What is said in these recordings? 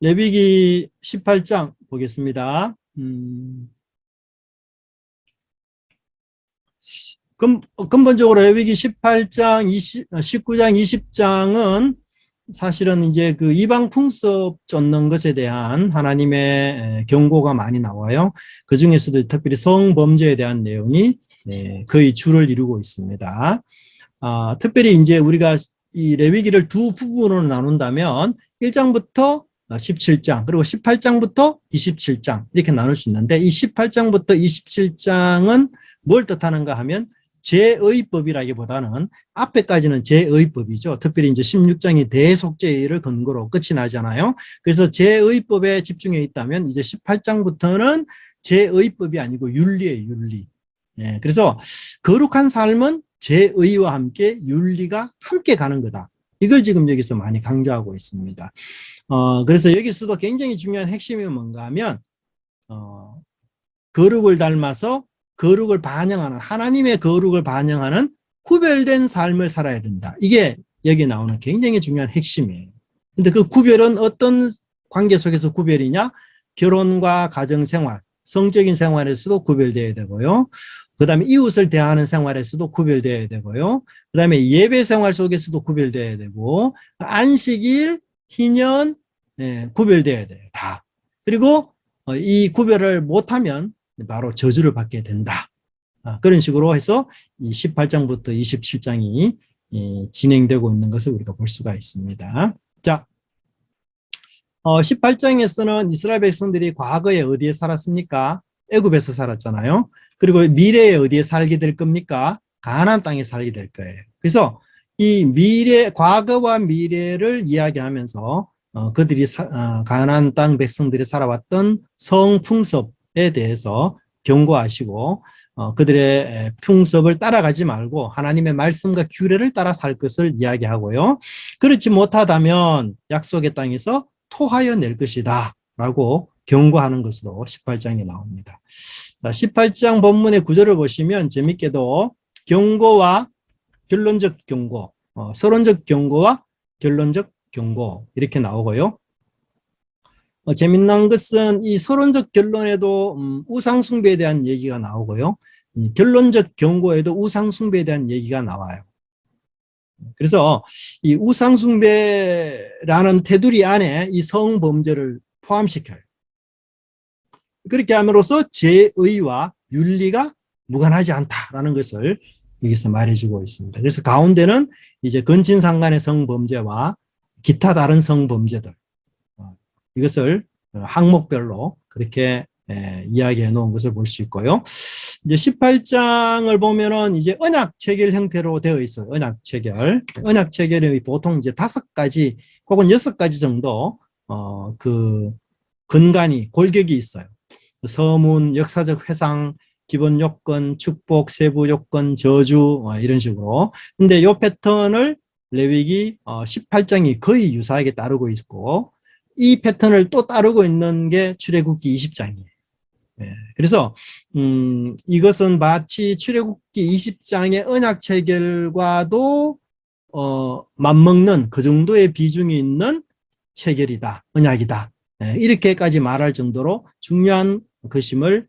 레위기 18장 보겠습니다. 근본적으로 레위기 18장, 19장, 20장은 사실은 이제 그 이방 풍습 쫓는 것에 대한 하나님의 경고가 많이 나와요. 그 중에서도 특별히 성범죄에 대한 내용이 거의 주를 이루고 있습니다. 특별히 이제 우리가 이 레위기를 두 부분으로 나눈다면 1장부터 17장 그리고 18장부터 27장 이렇게 나눌 수 있는데, 이 18장부터 27장은 뭘 뜻하는가 하면 제의법이라기보다는 앞에까지는 제의법이죠. 특별히 이제 16장이 대속죄를 근거로 끝이 나잖아요. 그래서 제의법에 집중해 있다면 이제 18장부터는 제의법이 아니고 윤리예요, 윤리. 그래서 거룩한 삶은 제의와 함께 윤리가 함께 가는 거다. 이걸 지금 여기서 많이 강조하고 있습니다. 그래서 여기서도 굉장히 중요한 핵심이 뭔가 하면, 거룩을 닮아서 거룩을 반영하는, 하나님의 거룩을 반영하는 구별된 삶을 살아야 된다. 이게 여기 나오는 굉장히 중요한 핵심이에요. 근데 그 구별은 어떤 관계 속에서 구별이냐? 결혼과 가정생활, 성적인 생활에서도 구별되어야 되고요. 그 다음에 이웃을 대하는 생활에서도 구별되어야 되고요. 그 다음에 예배 생활 속에서도 구별되어야 되고, 안식일, 희년, 구별되어야 돼요. 다. 그리고 이 구별을 못하면 바로 저주를 받게 된다. 그런 식으로 해서 이 18장부터 27장이 진행되고 있는 것을 우리가 볼 수가 있습니다. 자, 18장에서는 이스라엘 백성들이 과거에 어디에 살았습니까? 애굽에서 살았잖아요. 그리고 미래에 어디에 살게 될 겁니까? 가나안 땅에 살게 될 거예요. 그래서 이 과거와 미래를 이야기하면서 그들이 가나안 땅 백성들이 살아왔던 성풍습에 대해서 경고하시고, 그들의 풍습을 따라가지 말고 하나님의 말씀과 규례를 따라 살 것을 이야기하고요. 그렇지 못하다면 약속의 땅에서 토하여 낼 것이다 라고 경고하는 것으로 18장이 나옵니다. 자, 18장 본문의 구절을 보시면 재밌게도 경고와 결론적 경고, 서론적 경고와 결론적 경고 이렇게 나오고요. 재밌는 것은 이 서론적 결론에도 우상숭배에 대한 얘기가 나오고요. 이 결론적 경고에도 우상숭배에 대한 얘기가 나와요. 그래서 이 우상숭배라는 테두리 안에 이 성범죄를 포함시켜요. 그렇게 함으로써 제의와 윤리가 무관하지 않다라는 것을 여기서 말해주고 있습니다. 그래서 가운데는 이제 근친상간의 성범죄와 기타 다른 성범죄들, 이것을 항목별로 그렇게 이야기해 놓은 것을 볼 수 있고요. 이제 18장을 보면은 이제 언약 체결 형태로 되어 있어요. 언약 체결. 언약 체결이 보통 이제 5가지 혹은 6가지 정도 그 근간이 골격이 있어요. 서문, 역사적 회상, 기본 요건, 축복, 세부 요건, 저주 이런 식으로. 근데 이 패턴을 레위기 18장이 거의 유사하게 따르고 있고, 이 패턴을 또 따르고 있는 게 출애굽기 20장이에요. 그래서 이것은 마치 출애굽기 20장의 언약 체결과도 맞먹는 그 정도의 비중이 있는 체결이다, 언약이다. 이렇게까지 말할 정도로 중요한 것임을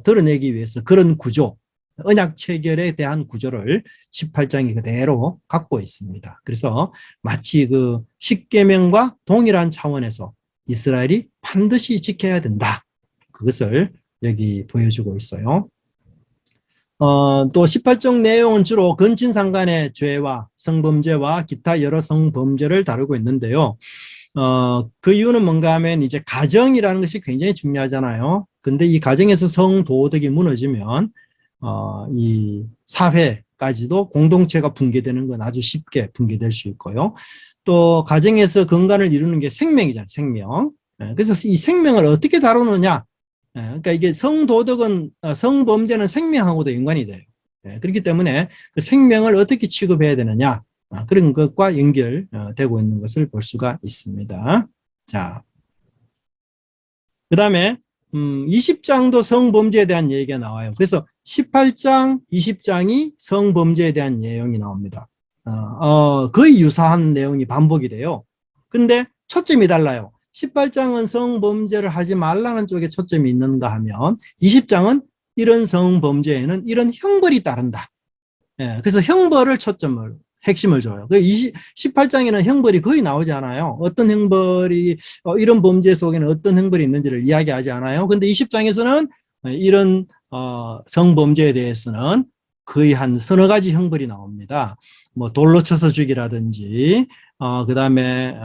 드러내기 위해서 그런 구조, 언약 체결에 대한 구조를 18장이 그대로 갖고 있습니다. 그래서 마치 그 십계명과 동일한 차원에서 이스라엘이 반드시 지켜야 된다. 그것을 여기 보여주고 있어요. 또 18장 내용은 주로 근친상간의 죄와 성범죄와 기타 여러 성범죄를 다루고 있는데요. 그 이유는 뭔가 하면 이제 가정이라는 것이 굉장히 중요하잖아요. 근데 이 가정에서 성도덕이 무너지면 이 사회까지도 공동체가 붕괴되는 건 아주 쉽게 붕괴될 수 있고요. 또 가정에서 근간을 이루는 게 생명이잖아요. 생명. 그래서 이 생명을 어떻게 다루느냐. 그러니까 이게 성도덕은, 성범죄는 생명하고도 연관이 돼요. 그렇기 때문에 그 생명을 어떻게 취급해야 되느냐, 그런 것과 연결되고 있는 것을 볼 수가 있습니다. 자, 그 다음에 20장도 성범죄에 대한 얘기가 나와요. 그래서 18장, 20장이 성범죄에 대한 내용이 나옵니다. 거의 유사한 내용이 반복이 돼요. 근데 초점이 달라요. 18장은 성범죄를 하지 말라는 쪽에 초점이 있는가 하면 20장은 이런 성범죄에는 이런 형벌이 따른다. 예, 그래서 형벌을 핵심을 줘요. 18장에는 형벌이 거의 나오지 않아요. 어떤 형벌이, 이런 범죄 속에는 어떤 형벌이 있는지를 이야기하지 않아요. 근데 20장에서는 이런 성범죄에 대해서는 거의 한 서너 가지 형벌이 나옵니다. 뭐 돌로 쳐서 죽이라든지, 그다음에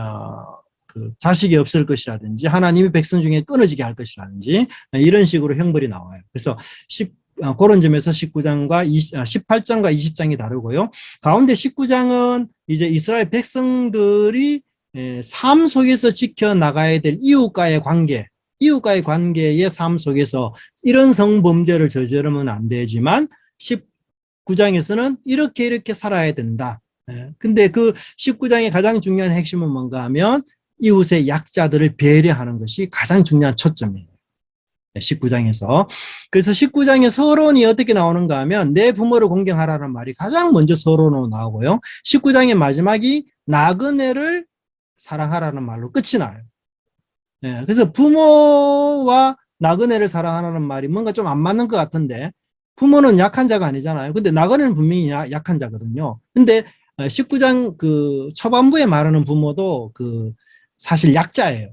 그 자식이 없을 것이라든지, 하나님의 백성 중에 끊어지게 할 것이라든지, 이런 식으로 형벌이 나와요. 그래서 그런 점에서 18장과 20장이 다르고요. 가운데 19장은 이제 이스라엘 백성들이 삶 속에서 지켜나가야 될 이웃과의 관계의 삶 속에서 이런 성범죄를 저지르면 안 되지만 19장에서는 이렇게 살아야 된다. 근데 그 19장의 가장 중요한 핵심은 뭔가 하면 이웃의 약자들을 배려하는 것이 가장 중요한 초점이에요. 19장에서. 그래서 19장의 서론이 어떻게 나오는가 하면 내 부모를 공경하라는 말이 가장 먼저 서론으로 나오고요. 19장의 마지막이 나그네를 사랑하라는 말로 끝이 나요. 그래서 부모와 나그네를 사랑하라는 말이 뭔가 좀 안 맞는 것 같은데, 부모는 약한 자가 아니잖아요. 근데 나그네는 분명히 약한 자거든요. 근데 19장 그 초반부에 말하는 부모도 그 사실 약자예요.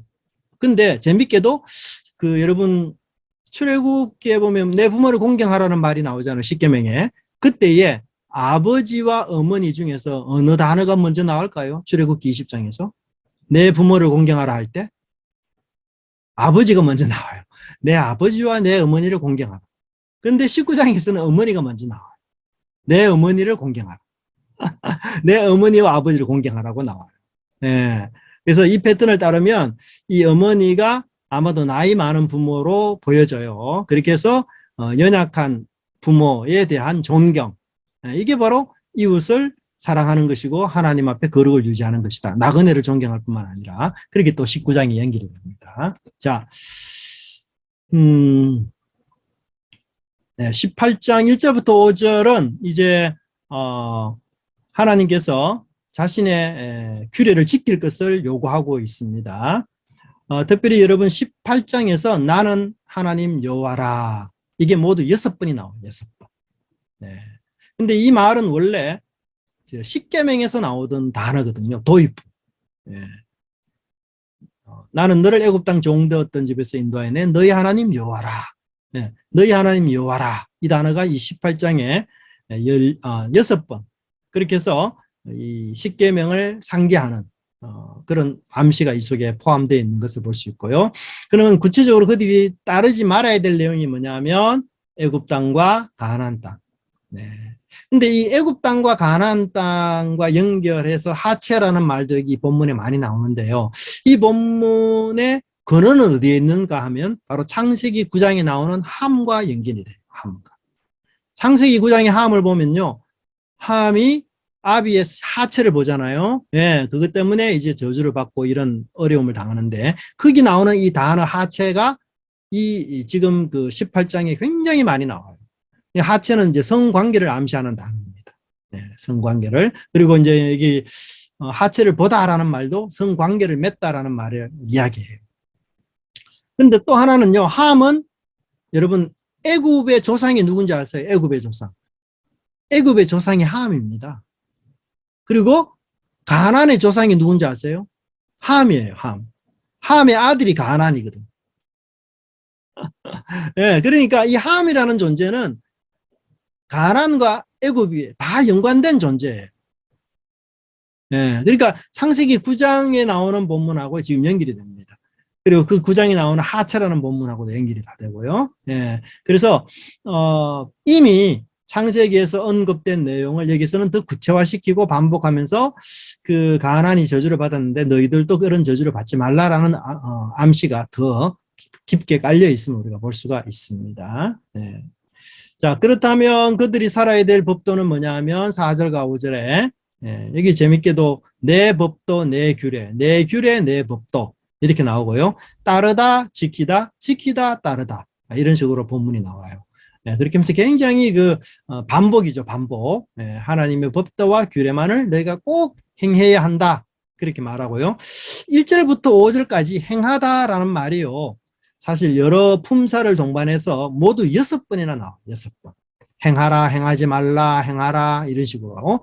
근데 재밌게도 그 여러분 출애굽기에 보면 내 부모를 공경하라는 말이 나오잖아요. 십계명에. 그때에 아버지와 어머니 중에서 어느 단어가 먼저 나올까요? 출애굽기 20장에서. 내 부모를 공경하라 할 때 아버지가 먼저 나와요. 내 아버지와 내 어머니를 공경하라. 그런데 19장에서는 어머니가 먼저 나와요. 내 어머니를 공경하라. 내 어머니와 아버지를 공경하라고 나와요. 네. 그래서 이 패턴을 따르면 이 어머니가 아마도 나이 많은 부모로 보여져요. 그렇게 해서 연약한 부모에 대한 존경, 이게 바로 이웃을 사랑하는 것이고 하나님 앞에 거룩을 유지하는 것이다. 나그네를 존경할 뿐만 아니라 그렇게 또 19장이 연결이 됩니다. 자, 18장 1절부터 5절은 이제 하나님께서 자신의 규례를 지킬 것을 요구하고 있습니다. 특별히 여러분 18장에서 나는 하나님 여호와라, 이게 모두 6번이 나와요. 6번. 네. 근데 이 말은 원래 십계명에서 나오던 단어거든요. 도입부. 네. 나는 너를 애굽 땅 종되었던 집에서 인도하여 너희 하나님 여호와라. 네. 너희 하나님 여호와라. 이 단어가 이 18장에 6번. 그렇게 해서 이 십계명을 상기하는 그런 암시가 이 속에 포함되어 있는 것을 볼 수 있고요. 그러면 구체적으로 그들이 따르지 말아야 될 내용이 뭐냐면 애굽 땅과 가나안 땅. 네. 근데 이 애굽 땅과 가나안 땅과 연결해서 하체라는 말도 여기 본문에 많이 나오는데요. 이 본문의 근원은 어디에 있는가 하면 바로 창세기 9장에 나오는 함과 연결이 돼요. 함과. 창세기 9장의 함을 보면요. 함이 아비의 하체를 보잖아요. 예, 그것 때문에 이제 저주를 받고 이런 어려움을 당하는데, 거기 나오는 이 단어 하체가 지금 그 18장에 굉장히 많이 나와요. 이 하체는 이제 성관계를 암시하는 단어입니다. 예, 성관계를. 그리고 이제 여기 하체를 보다라는 말도 성관계를 맺다라는 말을 이야기해요. 근데 또 하나는요, 함은 여러분 애굽의 조상이 누군지 아세요? 애굽의 조상. 애굽의 조상이 함입니다. 그리고 가나안의 조상이 누군지 아세요? 함이에요. 함. 함의 아들이 가나안이거든. 예, 그러니까 이 함이라는 존재는 가나안과 애굽이 다 연관된 존재예요. 예, 그러니까 창세기 9장에 나오는 본문하고 지금 연결이 됩니다. 그리고 그 9장에 나오는 하체라는 본문하고도 연결이 다 되고요. 예, 그래서 이미 창세기에서 언급된 내용을 여기서는 더 구체화시키고 반복하면서 그 가나안이 저주를 받았는데 너희들도 그런 저주를 받지 말라라는 암시가 더 깊게 깔려 있음을 우리가 볼 수가 있습니다. 네. 자, 그렇다면 그들이 살아야 될 법도는 뭐냐 하면 4절과 5절에 여기 재밌게도 내 법도 내 규례, 내 규례 내 법도 이렇게 나오고요. 따르다 지키다, 지키다 따르다, 이런 식으로 본문이 나와요. 그렇게 하면서 굉장히 반복이죠, 반복. 하나님의 법도와 규례만을 너희가 꼭 행해야 한다. 그렇게 말하고요. 1절부터 5절까지 행하다라는 말이요. 사실 여러 품사를 동반해서 모두 6번이나 나와요. 6번. 행하라, 행하지 말라, 행하라 이런 식으로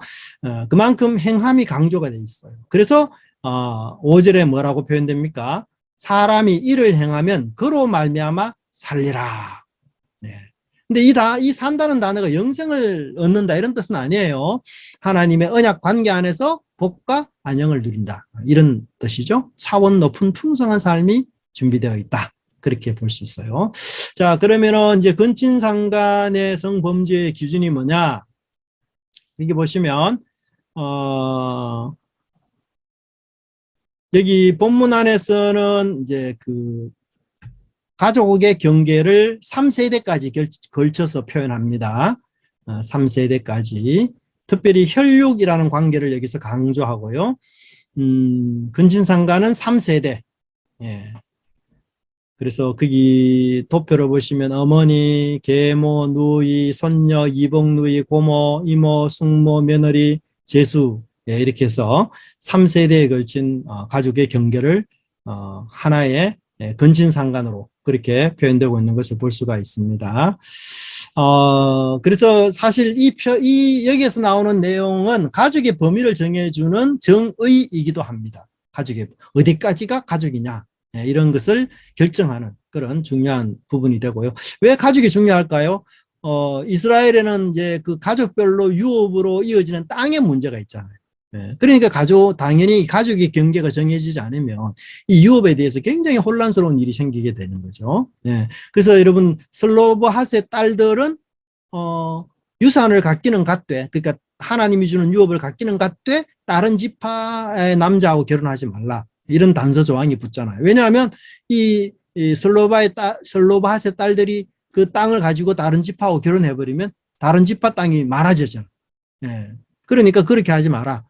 그만큼 행함이 강조가 돼 있어요. 그래서 5절에 뭐라고 표현됩니까? 사람이 이를 행하면 그로 말미암아 살리라. 네. 근데 이 산다는 단어가 영생을 얻는다 이런 뜻은 아니에요. 하나님의 언약 관계 안에서 복과 안영을 누린다. 이런 뜻이죠. 차원 높은 풍성한 삶이 준비되어 있다. 그렇게 볼 수 있어요. 자, 그러면은 이제 근친상간의 성범죄의 기준이 뭐냐? 여기 보시면, 여기 본문 안에서는 이제 그 가족의 경계를 3세대까지 걸쳐서 표현합니다. 3세대까지. 특별히 혈육이라는 관계를 여기서 강조하고요. 근친상간은 3세대. 예. 그래서 거기 도표를 보시면 어머니, 계모, 누이, 손녀, 이복 누이, 고모, 이모, 숙모, 며느리, 제수 예, 이렇게 해서 3세대에 걸친 가족의 경계를 하나의 근친상간으로 그렇게 표현되고 있는 것을 볼 수가 있습니다. 그래서 사실 여기에서 나오는 내용은 가족의 범위를 정해주는 정의이기도 합니다. 가족의 어디까지가 가족이냐 이런 것을 결정하는 그런 중요한 부분이 되고요. 왜 가족이 중요할까요? 이스라엘에는 이제 그 가족별로 유업으로 이어지는 땅의 문제가 있잖아요. 그러니까 당연히 가족의 경계가 정해지지 않으면 이 유업에 대해서 굉장히 혼란스러운 일이 생기게 되는 거죠. 그래서 여러분 슬로브핫의 딸들은 유산을 갖기는 갖되, 그러니까 하나님이 주는 유업을 갖기는 갖되 다른 지파의 남자하고 결혼하지 말라. 이런 단서 조항이 붙잖아요. 왜냐하면 이 슬로바핫의 딸들이 그 땅을 가지고 다른 지파하고 결혼해버리면 다른 지파 땅이 많아지잖아요. 그러니까 그렇게 하지 마라.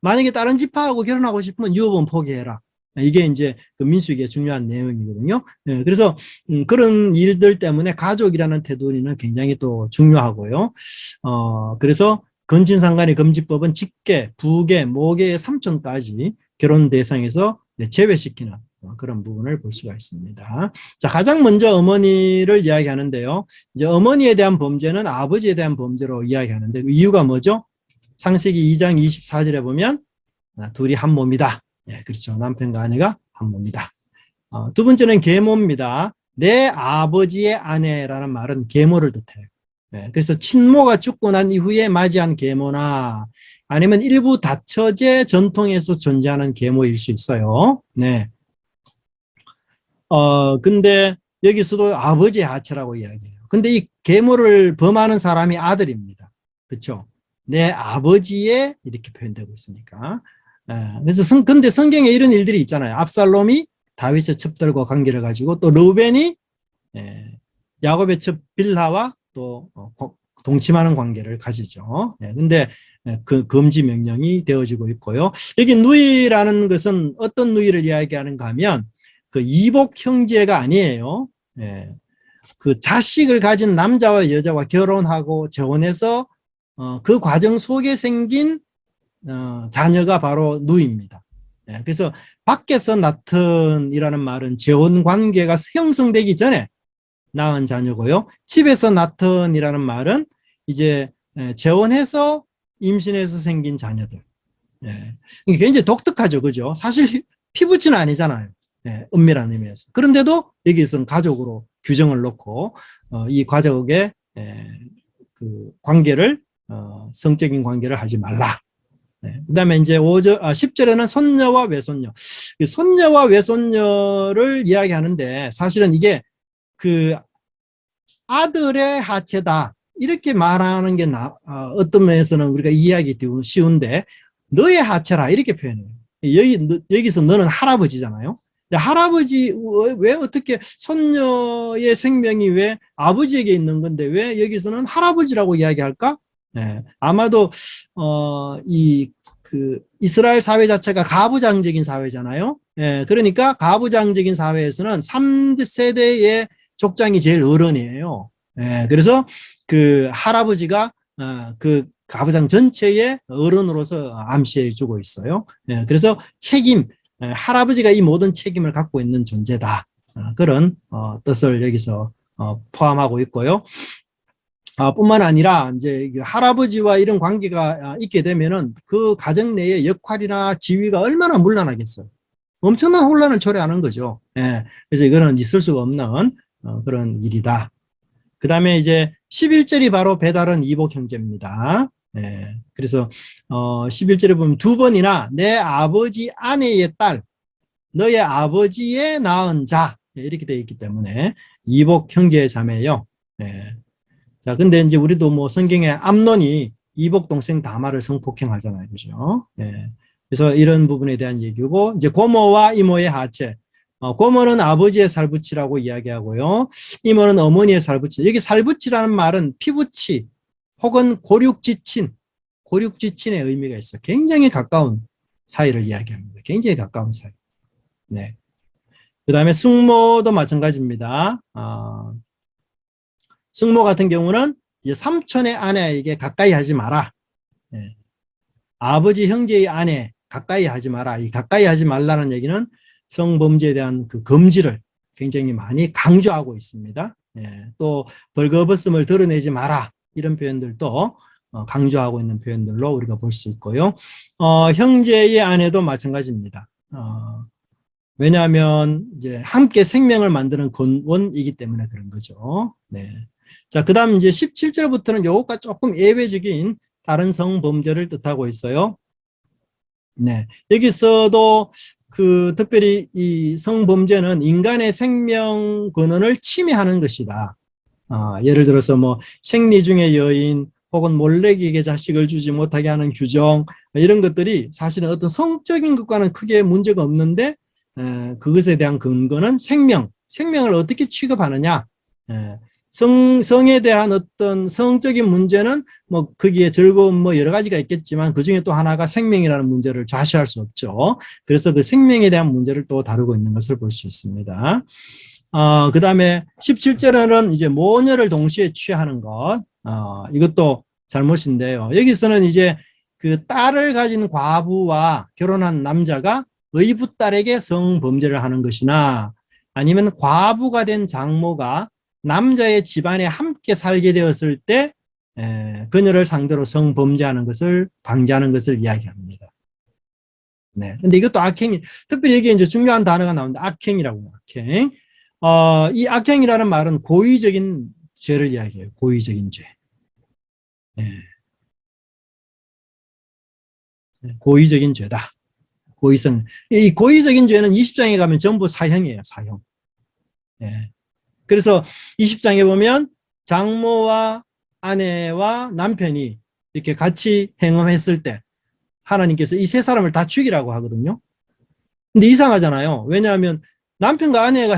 만약에 다른 지파하고 결혼하고 싶으면 유업은 포기해라. 이게 이제 그 민수기의 중요한 내용이거든요. 그래서 그런 일들 때문에 가족이라는 테두리는 굉장히 또 중요하고요. 그래서 근친상간의 금지법은 직계, 부계, 모계의 삼촌까지 결혼 대상에서 제외시키는 그런 부분을 볼 수가 있습니다. 자, 가장 먼저 어머니를 이야기하는데요. 이제 어머니에 대한 범죄는 아버지에 대한 범죄로 이야기하는데 그 이유가 뭐죠? 창세기 2장 24절에 보면 둘이 한 몸이다. 그렇죠. 남편과 아내가 한 몸이다. 두 번째는 계모입니다. 내 아버지의 아내라는 말은 계모를 뜻해요. 그래서 친모가 죽고 난 이후에 맞이한 계모나 아니면 일부 다처제 전통에서 존재하는 계모일 수 있어요. 네. 근데 여기서도 아버지의 하체라고 이야기해요. 근데 이 계모를 범하는 사람이 아들입니다. 그렇죠? 내 아버지의 이렇게 표현되고 있으니까. 그래서 근데 성경에 이런 일들이 있잖아요. 압살롬이 다윗의 첩들과 관계를 가지고 또 르우벤이 야곱의 첩 빌하와 또 동침하는 관계를 가지죠. 근데 그 금지 명령이 되어지고 있고요. 여기 누이라는 것은 어떤 누이를 이야기하는가 하면 그 이복 형제가 아니에요. 그 자식을 가진 남자와 여자와 결혼하고 재혼해서 그 과정 속에 생긴 자녀가 바로 누이입니다. 그래서 밖에서 낳던이라는 말은 재혼 관계가 형성되기 전에 낳은 자녀고요. 집에서 낳던이라는 말은 이제 재혼해서 임신해서 생긴 자녀들. 이게 굉장히 독특하죠, 그죠? 사실 피부치는 아니잖아요. 은밀한 의미에서. 그런데도 여기서는 가족으로 규정을 놓고 이 가족의 그 관계를 성적인 관계를 하지 말라. 그 다음에 이제 10절에는 손녀와 외손녀. 손녀와 외손녀를 이야기하는데 사실은 이게 그 아들의 하체다. 이렇게 말하는 게 어떤 면에서는 우리가 이해하기 쉬운데 너의 하체라 이렇게 표현해요. 여기서 너는 할아버지잖아요. 할아버지 왜 어떻게 손녀의 생명이 왜 아버지에게 있는 건데 왜 여기서는 할아버지라고 이야기할까? 아마도 그 이스라엘 사회 자체가 가부장적인 사회잖아요. 그러니까 가부장적인 사회에서는 3세대의 족장이 제일 어른이에요. 그래서 그 할아버지가 그 가부장 전체의 어른으로서 암시해 주고 있어요. 예, 그래서 책임, 할아버지가 이 모든 책임을 갖고 있는 존재다. 그런 뜻을 여기서 포함하고 있고요. 뿐만 아니라 이제 할아버지와 이런 관계가 있게 되면은 그 가정 내의 역할이나 지위가 얼마나 문란하겠어요. 엄청난 혼란을 초래하는 거죠. 예, 그래서 이거는 있을 수가 없는 그런 일이다. 그 다음에 이제 11절이 바로 배다른 이복 형제입니다. 예, 그래서 11절에 보면 두 번이나 내 아버지 아내의 딸, 너의 아버지의 낳은 자, 이렇게 되어 있기 때문에 이복 형제 자매예요. 예. 자, 근데 이제 우리도 뭐 성경에 암논이 이복 동생 다말을 성폭행하잖아요. 그죠? 예. 그래서 이런 부분에 대한 얘기고, 이제 고모와 이모의 하체. 고모는 아버지의 살붙이라고 이야기하고요. 이모는 어머니의 살붙이. 여기 살붙이라는 말은 피붙이 혹은 고륙지친의 의미가 있어. 굉장히 가까운 사이를 이야기합니다. 굉장히 가까운 사이. 네. 그 다음에 숙모도 마찬가지입니다. 숙모 같은 경우는 이제 삼촌의 아내에게 가까이 하지 마라. 네. 아버지 형제의 아내 가까이 하지 마라. 이 가까이 하지 말라는 얘기는 성범죄에 대한 그 금지를 굉장히 많이 강조하고 있습니다. 예, 또 벌거벗음을 드러내지 마라. 이런 표현들도 강조하고 있는 표현들로 우리가 볼 수 있고요. 형제의 아내도 마찬가지입니다. 왜냐하면 이제 함께 생명을 만드는 근원이기 때문에 그런 거죠. 네. 자, 그 다음 이제 17절부터는 요것과 조금 예외적인 다른 성범죄를 뜻하고 있어요. 네. 여기서도 특별히 이 성범죄는 인간의 생명 근원을 침해하는 것이다. 예를 들어서 뭐 생리 중의 여인 혹은 몰래에게 자식을 주지 못하게 하는 규정, 이런 것들이 사실은 어떤 성적인 것과는 크게 문제가 없는데, 그것에 대한 근거는 생명을 어떻게 취급하느냐. 성에 대한 어떤 성적인 문제는 뭐 거기에 즐거움 뭐 여러 가지가 있겠지만 그 중에 또 하나가 생명이라는 문제를 좌시할 수 없죠. 그래서 그 생명에 대한 문제를 또 다루고 있는 것을 볼 수 있습니다. 그 다음에 17절에는 이제 모녀를 동시에 취하는 것, 이것도 잘못인데요. 여기서는 이제 그 딸을 가진 과부와 결혼한 남자가 의붓딸에게 성범죄를 하는 것이나 아니면 과부가 된 장모가 남자의 집안에 함께 살게 되었을 때 그녀를 상대로 성범죄하는 것을 방지하는 것을 이야기합니다. 네. 근데 이것도 악행이, 특별히 여기에 이제 중요한 단어가 나오는데 악행이라고, 악행. 이 악행이라는 말은 고의적인 죄를 이야기해요. 고의적인 죄. 네. 고의적인 죄다. 고의성. 이 고의적인 죄는 20장에 가면 전부 사형이에요. 사형. 네. 그래서 20장에 보면 장모와 아내와 남편이 이렇게 같이 행음했을 때 하나님께서 이 세 사람을 다 죽이라고 하거든요. 근데 이상하잖아요. 왜냐하면 남편과 아내가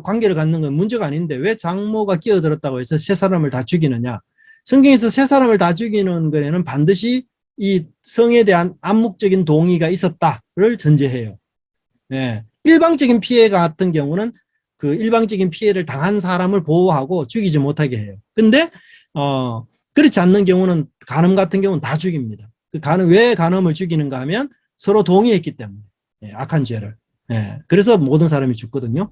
관계를 갖는 건 문제가 아닌데 왜 장모가 끼어들었다고 해서 세 사람을 다 죽이느냐. 성경에서 세 사람을 다 죽이는 거에는 반드시 이 성에 대한 암묵적인 동의가 있었다를 전제해요. 네. 일방적인 피해 같은 경우는 그 일방적인 피해를 당한 사람을 보호하고 죽이지 못하게 해요. 근데 그렇지 않는 경우는 간음 같은 경우는 다 죽입니다. 왜 간음을 죽이는가 하면 서로 동의했기 때문에. 악한 죄를. 그래서 모든 사람이 죽거든요.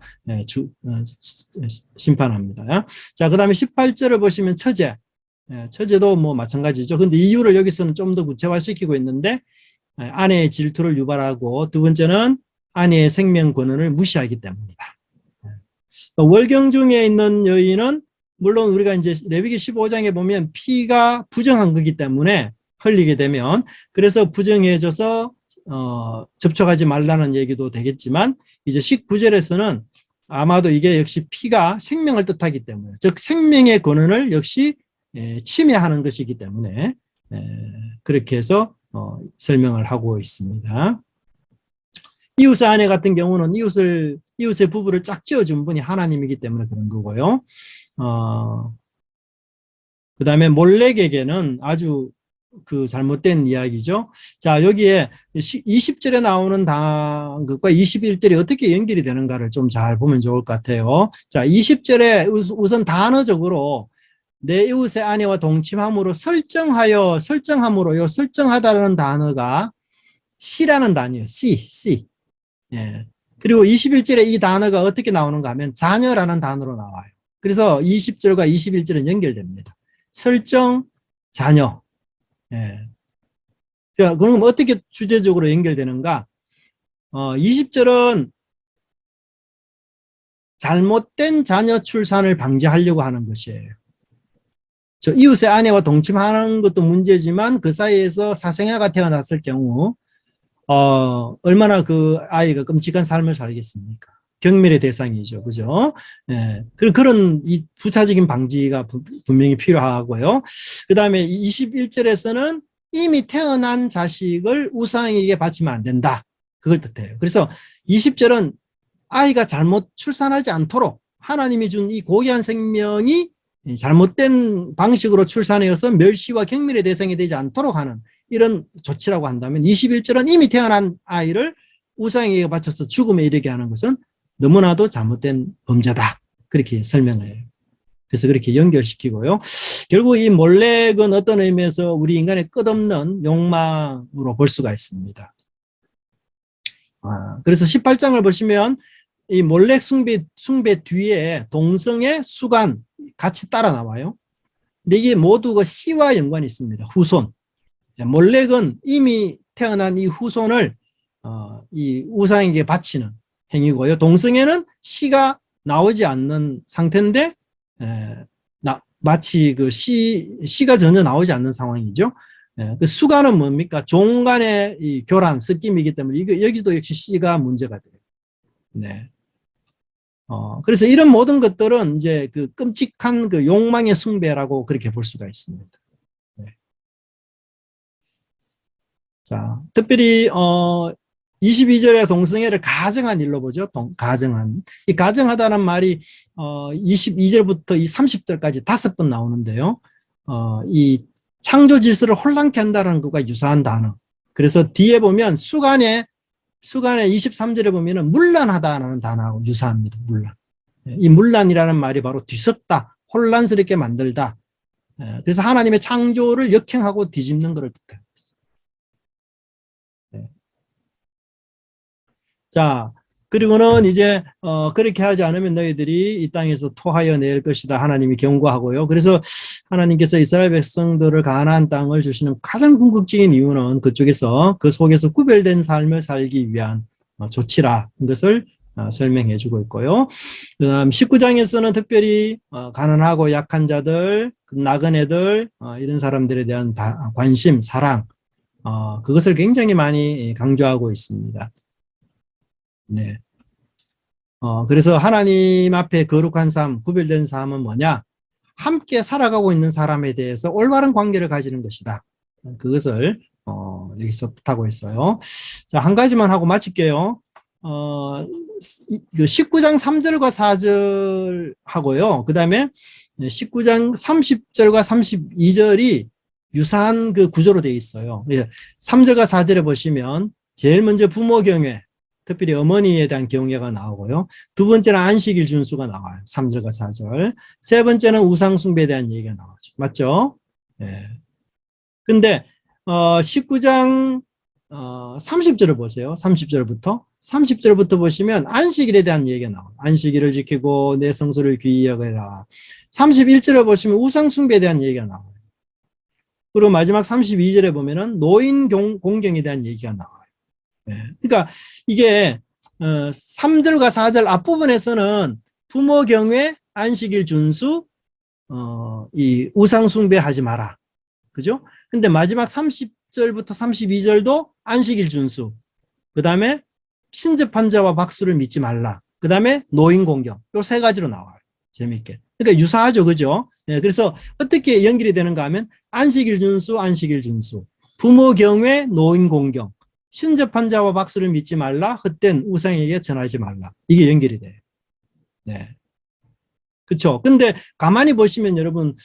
심판합니다. 자, 그 다음에 18절을 보시면 처제. 처제도 뭐 마찬가지죠. 근데 이유를 여기서는 좀 더 구체화시키고 있는데 아내의 질투를 유발하고 두 번째는 아내의 생명 권한을 무시하기 때문이다. 월경 중에 있는 여인은 물론 우리가 이제 레위기 15장에 보면 피가 부정한 거기 때문에 흘리게 되면 그래서 부정해져서 접촉하지 말라는 얘기도 되겠지만 이제 19절에서는 아마도 이게 역시 피가 생명을 뜻하기 때문에 즉 생명의 권한을 역시 침해하는 것이기 때문에 그렇게 해서 설명을 하고 있습니다. 이웃의 아내 같은 경우는 이웃의 부부를 짝지어준 분이 하나님이기 때문에 그런 거고요. 그 다음에 몰렉에게는 아주 그 잘못된 이야기죠. 자, 여기에 20절에 나오는 것과 21절이 어떻게 연결이 되는가를 좀 잘 보면 좋을 것 같아요. 자, 20절에 우선 단어적으로 내 이웃의 아내와 동침함으로 설정함으로 요 설정하다라는 단어가 씨라는 단어예요. 씨. 예. 그리고 21절에 이 단어가 어떻게 나오는가 하면 자녀라는 단어로 나와요. 그래서 20절과 21절은 연결됩니다. 설정, 자녀. 예. 자, 그럼 어떻게 주제적으로 연결되는가? 20절은 잘못된 자녀 출산을 방지하려고 하는 것이에요. 저 이웃의 아내와 동침하는 것도 문제지만 그 사이에서 사생아가 태어났을 경우 얼마나 그 아이가 끔찍한 삶을 살겠습니까? 경멸의 대상이죠. 그죠? 예. 그런 이 부차적인 방지가 분명히 필요하고요. 그 다음에 21절에서는 이미 태어난 자식을 우상에게 바치면 안 된다. 그걸 뜻해요. 그래서 20절은 아이가 잘못 출산하지 않도록 하나님이 준 이 고귀한 생명이 잘못된 방식으로 출산하여서 멸시와 경멸의 대상이 되지 않도록 하는 이런 조치라고 한다면 21절은 이미 태어난 아이를 우상에게 바쳐서 죽음에 이르게 하는 것은 너무나도 잘못된 범죄다. 그렇게 설명해요. 그래서 그렇게 연결시키고요. 결국 이 몰렉은 어떤 의미에서 우리 인간의 끝없는 욕망으로 볼 수가 있습니다. 그래서 18장을 보시면 이 몰렉 숭배 뒤에 동성애, 수간 같이 따라 나와요. 근데 이게 모두 그 씨와 연관이 있습니다. 후손. 몰렉은 이미 태어난 이 후손을 이 우상에게 바치는 행위고요. 동성애는 씨가 나오지 않는 상태인데 마치 그 씨가 전혀 나오지 않는 상황이죠. 그 수간은 뭡니까? 종 간의 이 교란, 섞임이기 때문에 여기도 역시 씨가 문제가 돼요. 네. 그래서 이런 모든 것들은 이제 그 끔찍한 그 욕망의 숭배라고 그렇게 볼 수가 있습니다. 네. 자, 특별히 22절에 동성애를 가정한 일로 보죠. 가정한. 이 가정하다는 말이 22절부터 이 30절까지 5번 나오는데요. 이 창조 질서를 혼란케 한다는 것과 유사한 단어. 그래서 뒤에 보면 수간에 23절에 보면은 문란하다라는 단어하고 유사합니다. 문란. 이 문란이라는 말이 바로 뒤섞다, 혼란스럽게 만들다. 그래서 하나님의 창조를 역행하고 뒤집는 것을 뜻해요. 자, 그리고는 이제 그렇게 하지 않으면 너희들이 이 땅에서 토하여 낼 것이다. 하나님이 경고하고요. 그래서 하나님께서 이스라엘 백성들을 가나안 땅을 주시는 가장 궁극적인 이유는 그쪽에서 그 속에서 구별된 삶을 살기 위한 조치라 것을 설명해 주고 있고요. 그다음 19장에서는 특별히 가난하고 약한 자들, 나그네들 이런 사람들에 대한 관심, 사랑 그것을 굉장히 많이 강조하고 있습니다. 네. 그래서 하나님 앞에 거룩한 삶, 구별된 삶은 뭐냐? 함께 살아가고 있는 사람에 대해서 올바른 관계를 가지는 것이다. 그것을 여기서 뜻하고 있어요. 자, 한 가지만 하고 마칠게요. 그 19장 3절과 4절 하고요. 그 다음에 19장 30절과 32절이 유사한 그 구조로 되어 있어요. 3절과 4절에 보시면 제일 먼저 부모 경외, 특별히 어머니에 대한 경외가 나오고요. 두 번째는 안식일 준수가 나와요. 3절과 4절. 세 번째는 우상숭배에 대한 얘기가 나오죠. 맞죠? 예. 근데 19장 30절을 보세요. 30절부터 보시면 안식일에 대한 얘기가 나와요. 안식일을 지키고 내 성소를 귀히 여겨라. 31절을 보시면 우상숭배에 대한 얘기가 나와요. 그리고 마지막 32절에 보면은 노인 공경에 대한 얘기가 나와요. 네. 그러니까 이게 3절과 4절 앞부분에서는 부모 경외, 안식일 준수, 이 우상 숭배하지 마라. 그죠? 근데 마지막 30절부터 32절도 안식일 준수. 그다음에 신접한 자와 박수를 믿지 말라. 그다음에 노인 공경. 요 세 가지로 나와요. 재미있게. 그러니까 유사하죠. 그죠? 네. 그래서 어떻게 연결이 되는가 하면 안식일 준수. 부모 경외, 노인 공경. 신접한 자와 박수를 믿지 말라. 헛된 우상에게 전하지 말라. 이게 연결이 돼요. 네. 그렇죠. 근데 가만히 보시면 여러분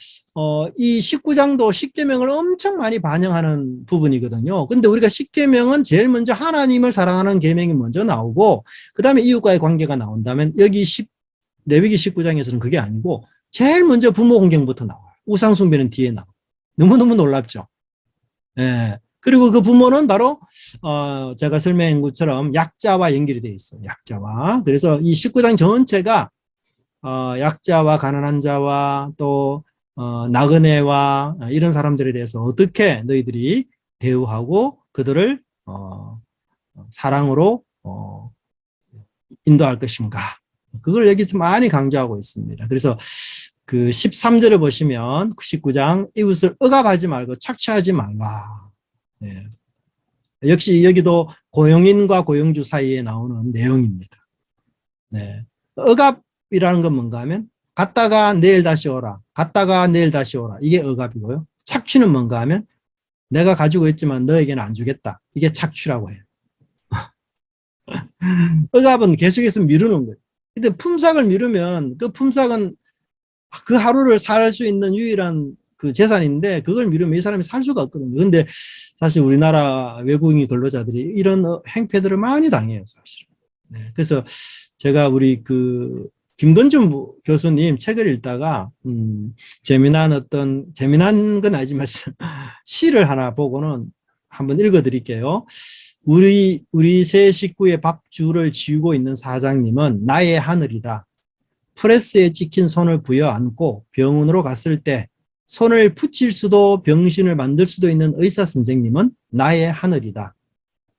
이 19장도 십계명을 엄청 많이 반영하는 부분이거든요. 근데 우리가 십계명은 제일 먼저 하나님을 사랑하는 계명이 먼저 나오고 그다음에 이웃과의 관계가 나온다면 여기 레위기 19장에서는 그게 아니고 제일 먼저 부모 공경부터 나와요. 우상숭배는 뒤에 나와. 너무너무 놀랍죠. 예. 그리고 그 부모는 바로 제가 설명한 것처럼 약자와 연결이 되어 있어요. 약자와. 그래서 이 19장 전체가 약자와 가난한 자와 또 나그네와 이런 사람들에 대해서 어떻게 너희들이 대우하고 그들을 사랑으로 인도할 것인가. 그걸 여기서 많이 강조하고 있습니다. 그래서 그 13절을 보시면 19장 이웃을 억압하지 말고 착취하지 말라. 네. 역시 여기도 고용인과 고용주 사이에 나오는 내용입니다. 네. 억압이라는 건 뭔가 하면 갔다가 내일 다시 오라. 갔다가 내일 다시 오라. 이게 억압이고요. 착취는 뭔가 하면 내가 가지고 있지만 너에게는 안 주겠다. 이게 착취라고 해요. 억압은 계속해서 미루는 거예요. 근데 품삯을 미루면 그 품삯은 그 하루를 살 수 있는 유일한 그 재산인데 그걸 미루면 이 사람이 살 수가 없거든요. 근데 사실 우리나라 외국인 근로자들이 이런 행패들을 많이 당해요, 사실. 네, 그래서 제가 우리 그 김건준 교수님 책을 읽다가 재미난 건 아니지만 시를 하나 보고는 한번 읽어드릴게요. 우리 세 식구의 밥줄을 지우고 있는 사장님은 나의 하늘이다. 프레스에 찍힌 손을 부여안고 병원으로 갔을 때 손을 붙일 수도 병신을 만들 수도 있는 의사 선생님은 나의 하늘이다.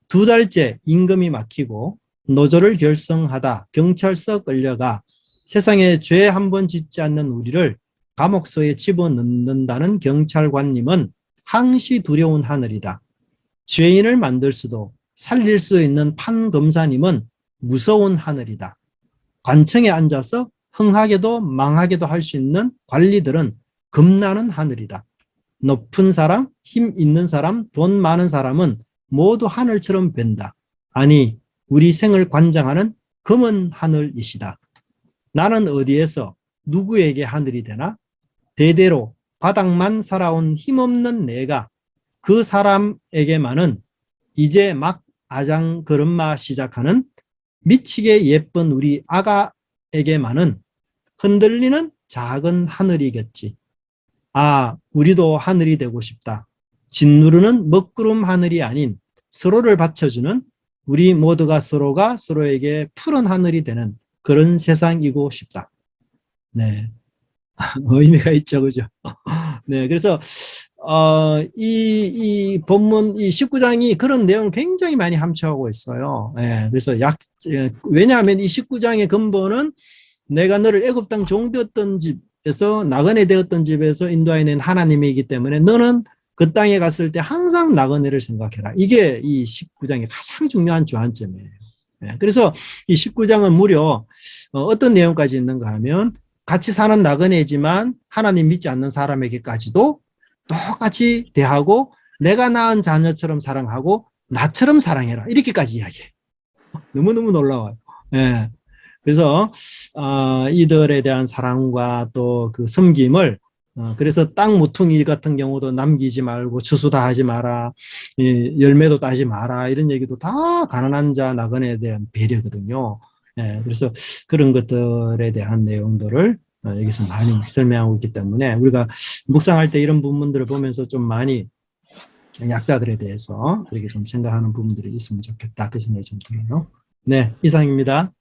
2달째 임금이 막히고 노조를 결성하다 경찰서 끌려가 세상에 죄 한 번 짓지 않는 우리를 감옥소에 집어넣는다는 경찰관님은 항시 두려운 하늘이다. 죄인을 만들 수도 살릴 수 있는 판검사님은 무서운 하늘이다. 관청에 앉아서 흥하게도 망하게도 할 수 있는 관리들은 겁나는 하늘이다. 높은 사람, 힘 있는 사람, 돈 많은 사람은 모두 하늘처럼 뵌다. 아니, 우리 생을 관장하는 검은 하늘이시다. 나는 어디에서 누구에게 하늘이 되나? 대대로 바닥만 살아온 힘없는 내가 그 사람에게만은 이제 막 아장걸음마 시작하는 미치게 예쁜 우리 아가에게만은 흔들리는 작은 하늘이겠지. 아, 우리도 하늘이 되고 싶다. 짓누르는 먹구름 하늘이 아닌 서로를 받쳐주는 우리 모두가 서로에게 푸른 하늘이 되는 그런 세상이고 싶다. 네. 의미가 있죠, 그죠? 네. 그래서, 이 본문, 이 19장이 그런 내용 굉장히 많이 함축하고 있어요. 네. 그래서 왜냐하면 이 19장의 근본은 내가 너를 애굽 땅 종되었던 집에서 나그네 되었던 집에서 인도하여낸 하나님이기 때문에 너는 그 땅에 갔을 때 항상 나그네를 생각해라. 이게 이 19장의 가장 중요한 주안점이에요. 네, 그래서 이 19장은 무려 어떤 내용까지 있는가 하면 같이 사는 나그네지만 하나님 믿지 않는 사람에게까지도 똑같이 대하고 내가 낳은 자녀처럼 사랑하고 나처럼 사랑해라. 이렇게까지 이야기해요. 너무너무 놀라워요. 네. 그래서 이들에 대한 사랑과 또 그 섬김을 그래서 땅 모퉁이 같은 경우도 남기지 말고 추수 다 하지 마라, 열매도 따지 마라 이런 얘기도 다 가난한 자 나그네에 대한 배려거든요. 예, 그래서 그런 것들에 대한 내용들을 여기서 많이 설명하고 있기 때문에 우리가 묵상할 때 이런 부분들을 보면서 좀 많이 약자들에 대해서 그렇게 좀 생각하는 부분들이 있으면 좋겠다 그 생각이 좀 들어요. 네, 이상입니다.